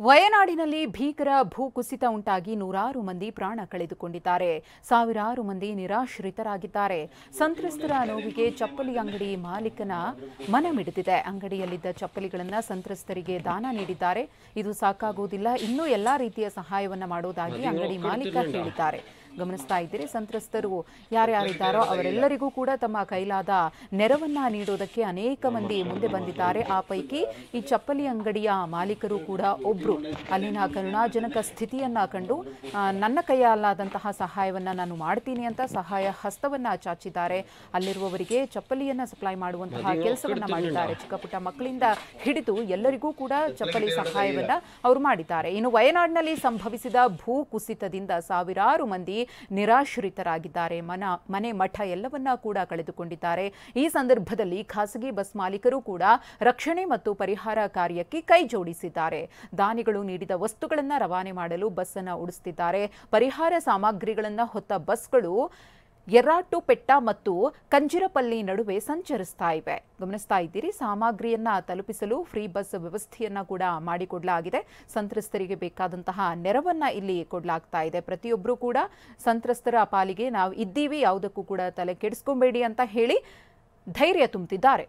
ವಯನಾಡಿನಲ್ಲಿ ಭೀಕರ ಭೂಕುಸಿತ ಉಂಟಾಗಿ ನೂರಾರು ಮಂದಿ ಪ್ರಾಣ ಕಳೆದುಕೊಂಡಿದ್ದಾರೆ. ಸಾವಿರಾರು ಮಂದಿ ನಿರಾಶ್ರಿತರಾಗಿದ್ದಾರೆ. ಸಂತ್ರಸ್ತರ ನೋವಿಗೆ ಚಪ್ಪಲಿ ಅಂಗಡಿ ಮಾಲೀಕನ ಮನಮಿಡಿದಿದೆ. ಅಂಗಡಿಯಲ್ಲಿದ್ದ ಚಪ್ಪಲಿಗಳನ್ನು ಸಂತ್ರಸ್ತರಿಗೆ ದಾನ ನೀಡಿದ್ದಾರೆ. ಇದು ಸಾಕಾಗುವುದಿಲ್ಲ, ಇನ್ನೂ ಎಲ್ಲಾ ರೀತಿಯ ಸಹಾಯವನ್ನು ಮಾಡೋದಾಗಿ ಅಂಗಡಿ ಮಾಲೀಕ ಹೇಳಿದ್ದಾರೆ. ಗಮನಿಸ್ತಾ ಇದ್ದೀರಿ, ಸಂತ್ರಸ್ತರು ಯಾರ್ಯಾರಿದ್ದಾರೋ ಅವರೆಲ್ಲರಿಗೂ ಕೂಡ ತಮ್ಮ ಕೈಲಾದ ನೆರವನ್ನ ನೀಡೋದಕ್ಕೆ ಅನೇಕ ಮಂದಿ ಮುಂದೆ ಬಂದಿದ್ದಾರೆ. ಆ ಪೈಕಿ ಈ ಚಪ್ಪಲಿ ಅಂಗಡಿಯ ಮಾಲೀಕರು ಕೂಡ ಒಬ್ರು. ಅಲ್ಲಿನ ಕರುಣಾಜನಕ ಸ್ಥಿತಿಯನ್ನ ಕಂಡು ನನ್ನ ಕೈಯಲ್ಲಾದಂತಹ ಸಹಾಯವನ್ನ ನಾನು ಮಾಡ್ತೀನಿ ಅಂತ ಸಹಾಯ ಹಸ್ತವನ್ನ ಚಾಚಿದ್ದಾರೆ. ಅಲ್ಲಿರುವವರಿಗೆ ಚಪ್ಪಲಿಯನ್ನ ಸಪ್ಲೈ ಮಾಡುವಂತಹ ಕೆಲಸವನ್ನ ಮಾಡಿದ್ದಾರೆ. ಚಿಕ್ಕ ಪುಟ್ಟ ಮಕ್ಕಳಿಂದ ಹಿಡಿದು ಎಲ್ಲರಿಗೂ ಕೂಡ ಚಪ್ಪಲಿ ಸಹಾಯವನ್ನ ಅವರು ಮಾಡಿದ್ದಾರೆ. ಇನ್ನು ವಯನಾಡಿನಲ್ಲಿ ಸಂಭವಿಸಿದ ಭೂ ಕುಸಿತದಿಂದ ಸಾವಿರಾರು ಮಂದಿ ನಿರಾಶ್ರಿತರಾಗಿದ್ದಾರೆ. ಮನೆ ಮಠ ಎಲ್ಲವನ್ನ ಕೂಡ ಕಳೆದುಕೊಂಡಿದ್ದಾರೆ. ಈ ಸಂದರ್ಭದಲ್ಲಿ ಖಾಸಗಿ ಬಸ್ ಮಾಲೀಕರು ಕೂಡ ರಕ್ಷಣೆ ಮತ್ತು ಪರಿಹಾರ ಕಾರ್ಯಕ್ಕೆ ಕೈ ಜೋಡಿಸಿದ್ದಾರೆ. ದಾನಿಗಳು ನೀಡಿದ ವಸ್ತುಗಳನ್ನು ರವಾನೆ ಮಾಡಲು ಬಸ್ ಅನ್ನು ಓಡಿಸುತ್ತಿದ್ದಾರೆ. ಪರಿಹಾರ ಸಾಮಗ್ರಿಗಳನ್ನು ಹೊತ್ತ ಬಸ್ಗಳು ಯರ್ರಾಟುಪೆಟ್ಟ ಮತ್ತು ಕಂಜಿರಪಲ್ಲಿ ನಡುವೆ ಸಂಚರಿಸ್ತಾ ಇವೆ. ಗಮನಿಸ್ತಾ ಇದ್ದೀರಿ, ಸಾಮಗ್ರಿಯನ್ನ ತಲುಪಿಸಲು ಫ್ರೀ ಬಸ್ ವ್ಯವಸ್ಥೆಯನ್ನ ಕೂಡ ಮಾಡಿಕೊಡಲಾಗಿದೆ. ಸಂತ್ರಸ್ತರಿಗೆ ಬೇಕಾದಂತಹ ನೆರವನ್ನ ಇಲ್ಲಿ ಕೊಡಲಾಗ್ತಾ ಇದೆ. ಪ್ರತಿಯೊಬ್ಬರು ಕೂಡ ಸಂತ್ರಸ್ತರ ಪಾಲಿಗೆ ನಾವು ಇದ್ದೀವಿ, ಯಾವುದಕ್ಕೂ ಕೂಡ ತಲೆ ಕೆಡಿಸ್ಕೊಬೇಡಿ ಅಂತ ಹೇಳಿ ಧೈರ್ಯ ತುಂಬುತ್ತಿದ್ದಾರೆ.